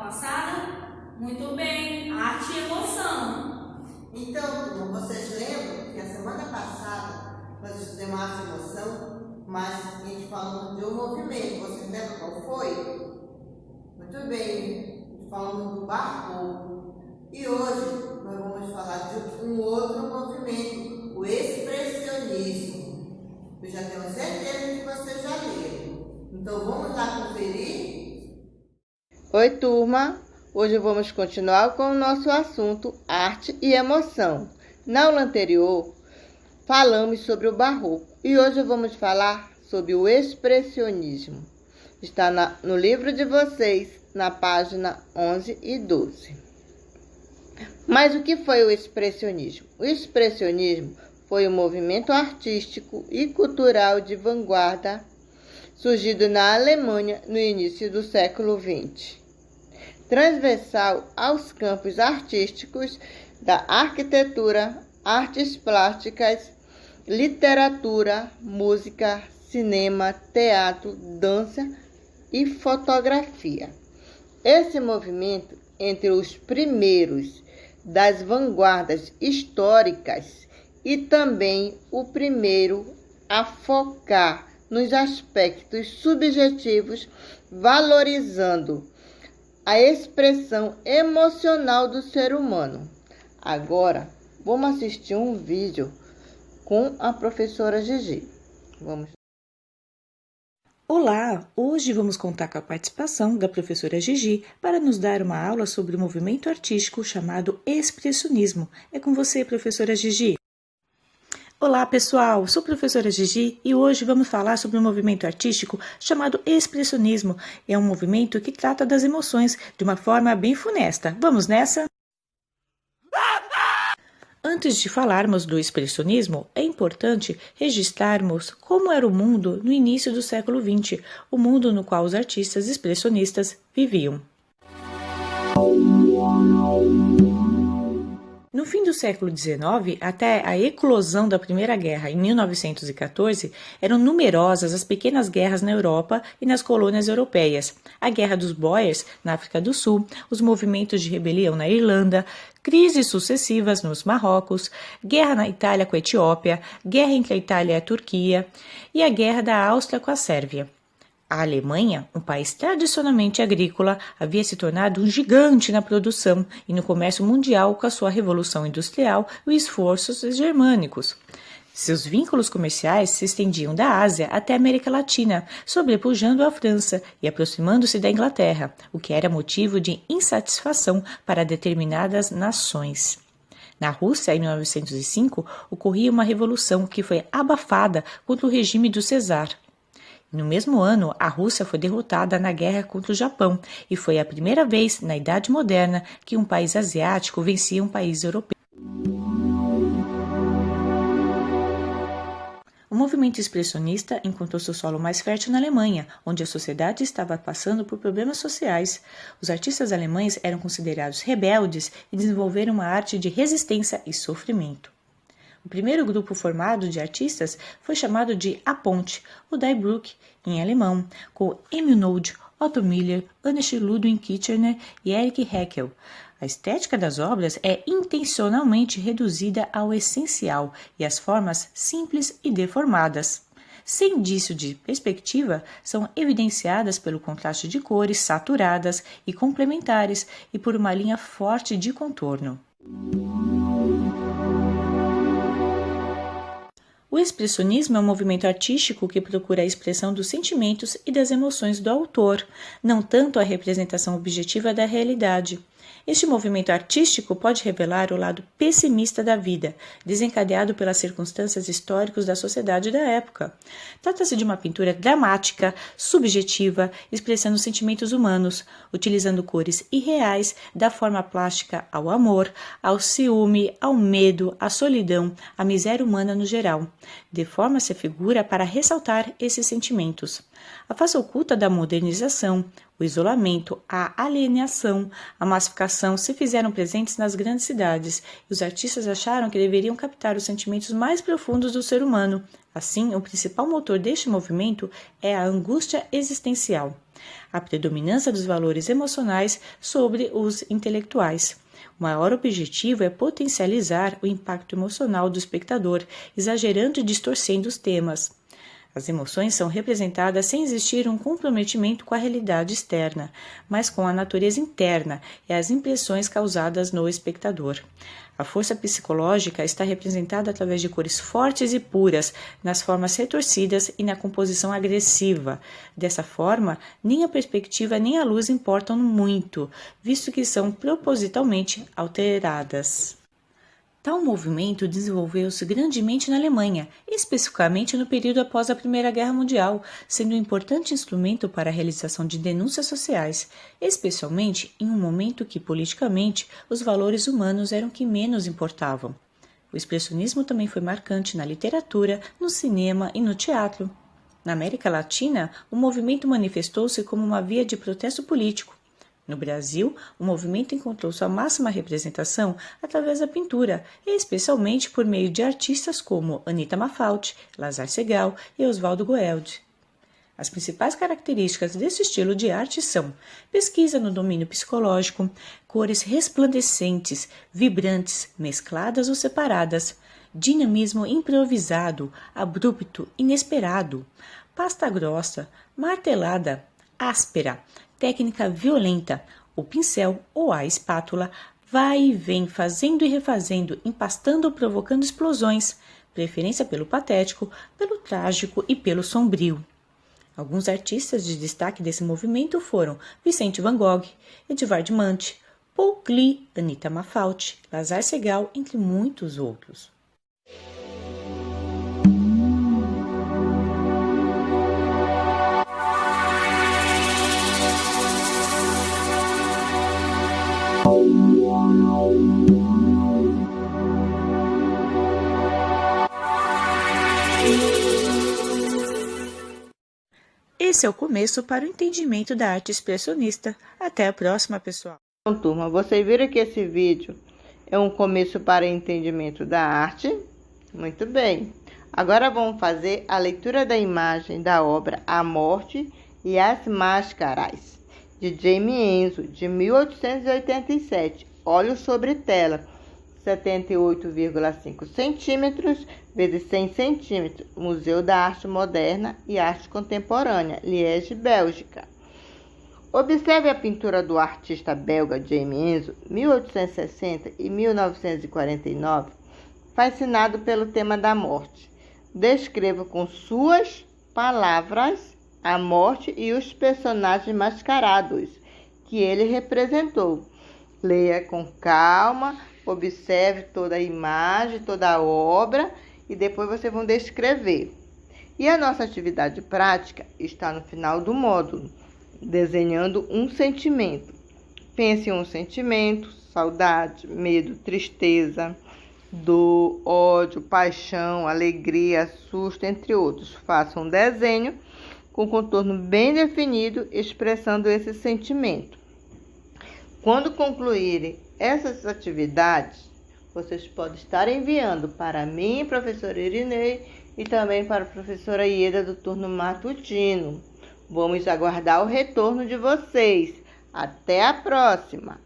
passada? Muito bem, arte e emoção. Então, turma, vocês lembram que a semana passada nós estudamos arte e emoção, mas a gente falou de um movimento. Vocês lembram qual foi? Muito bem, falamos do barroco. E hoje nós vamos falar de um outro movimento, o expressionismo. Eu já tenho certeza que vocês já leram. Então vamos lá conferir? Oi, turma! Hoje vamos continuar com o nosso assunto arte e emoção. Na aula anterior, falamos sobre o barroco e hoje vamos falar sobre o expressionismo. Está no livro de vocês, na página 11 e 12. Mas o que foi o expressionismo? O expressionismo foi um movimento artístico e cultural de vanguarda surgido na Alemanha no início do século XX. Transversal aos campos artísticos da arquitetura, artes plásticas, literatura, música, cinema, teatro, dança e fotografia. Esse movimento, entre os primeiros das vanguardas históricas e também o primeiro a focar nos aspectos subjetivos, valorizando a expressão emocional do ser humano. Agora, vamos assistir um vídeo com a professora Gigi. Vamos. Olá! Hoje vamos contar com a participação da professora Gigi para nos dar uma aula sobre o movimento artístico chamado expressionismo. É com você, professora Gigi. Olá, pessoal! Sou a professora Gigi e hoje vamos falar sobre um movimento artístico chamado expressionismo. É um movimento que trata das emoções de uma forma bem funesta. Vamos nessa? Antes de falarmos do expressionismo, é importante registrarmos como era o mundo no início do século XX, o mundo no qual os artistas expressionistas viviam. No fim do século XIX, até a eclosão da Primeira Guerra, em 1914, eram numerosas as pequenas guerras na Europa e nas colônias europeias. A Guerra dos Boers, na África do Sul, os movimentos de rebelião na Irlanda, crises sucessivas nos Marrocos, guerra na Itália com a Etiópia, guerra entre a Itália e a Turquia e a guerra da Áustria com a Sérvia. A Alemanha, um país tradicionalmente agrícola, havia se tornado um gigante na produção e no comércio mundial com a sua revolução industrial e os esforços germânicos. Seus vínculos comerciais se estendiam da Ásia até a América Latina, sobrepujando a França e aproximando-se da Inglaterra, o que era motivo de insatisfação para determinadas nações. Na Rússia, em 1905, ocorria uma revolução que foi abafada contra o regime do czar. No mesmo ano, a Rússia foi derrotada na guerra contra o Japão e foi a primeira vez na Idade Moderna que um país asiático vencia um país europeu. O movimento expressionista encontrou seu solo mais fértil na Alemanha, onde a sociedade estava passando por problemas sociais. Os artistas alemães eram considerados rebeldes e desenvolveram uma arte de resistência e sofrimento. O primeiro grupo formado de artistas foi chamado de A Ponte, ou Die Brücke, em alemão, com Emil Nolde, Otto Miller, Ernst Ludwig Kirchner e Erich Heckel. A estética das obras é intencionalmente reduzida ao essencial e as formas simples e deformadas. Sem indício de perspectiva, são evidenciadas pelo contraste de cores saturadas e complementares e por uma linha forte de contorno. O expressionismo é um movimento artístico que procura a expressão dos sentimentos e das emoções do autor, não tanto a representação objetiva da realidade. Este movimento artístico pode revelar o lado pessimista da vida, desencadeado pelas circunstâncias históricas da sociedade da época. Trata-se de uma pintura dramática, subjetiva, expressando sentimentos humanos, utilizando cores irreais, da forma plástica ao amor, ao ciúme, ao medo, à solidão, à miséria humana no geral. Deforma-se a figura para ressaltar esses sentimentos. A face oculta da modernização, o isolamento, a alienação, a massificação se fizeram presentes nas grandes cidades e os artistas acharam que deveriam captar os sentimentos mais profundos do ser humano. Assim, o principal motor deste movimento é a angústia existencial. a predominância dos valores emocionais sobre os intelectuais. O maior objetivo é potencializar o impacto emocional do espectador, exagerando e distorcendo os temas. As emoções são representadas sem existir um comprometimento com a realidade externa, mas com a natureza interna e as impressões causadas no espectador. A força psicológica está representada através de cores fortes e puras, nas formas retorcidas e na composição agressiva. Dessa forma, nem a perspectiva nem a luz importam muito, visto que são propositalmente alteradas. Tal movimento desenvolveu-se grandemente na Alemanha, especificamente no período após a Primeira Guerra Mundial, sendo um importante instrumento para a realização de denúncias sociais, especialmente em um momento que, politicamente, os valores humanos eram que menos importavam. O expressionismo também foi marcante na literatura, no cinema e no teatro. Na América Latina, o movimento manifestou-se como uma via de protesto político. No Brasil, o movimento encontrou sua máxima representação através da pintura, e especialmente por meio de artistas como Anita Malfatti, Lazar Segal e Osvaldo Goeldi. As principais características desse estilo de arte são pesquisa no domínio psicológico, cores resplandecentes, vibrantes, mescladas ou separadas, dinamismo improvisado, abrupto, inesperado, pasta grossa, martelada, áspera, técnica violenta, o pincel ou a espátula vai e vem fazendo e refazendo, empastando ou provocando explosões, preferência pelo patético, pelo trágico e pelo sombrio. Alguns artistas de destaque desse movimento foram Vicente Van Gogh, Edvard Munch, Paul Klee, Anita Malfatti, Lazar Segal, entre muitos outros. Esse é o começo para o entendimento da arte expressionista. Até a próxima, pessoal! Então, turma, vocês viram que esse vídeo é um começo para o entendimento da arte? Muito bem! Agora vamos fazer a leitura da imagem da obra A Morte e as Máscaras, de Jaime Enzo, de 1887, óleo sobre tela, 78,5 centímetros × 100 centímetros, Museu da Arte Moderna e Arte Contemporânea, Liège, Bélgica. Observe a pintura do artista belga Jaime Enzo, 1860 e 1949, fascinado pelo tema da morte. Descreva com suas palavras a morte e os personagens mascarados que ele representou. Leia com calma, observe toda a imagem, toda a obra e depois vocês vão descrever. E a nossa atividade prática está no final do módulo, desenhando um sentimento. Pense em um sentimento: saudade, medo, tristeza, dor, ódio, paixão, alegria, susto, entre outros. Faça um desenho com contorno bem definido, expressando esse sentimento. Quando concluírem essas atividades, vocês podem estar enviando para mim, professora Irinei, e também para a professora Ieda do turno matutino. Vamos aguardar o retorno de vocês. Até a próxima!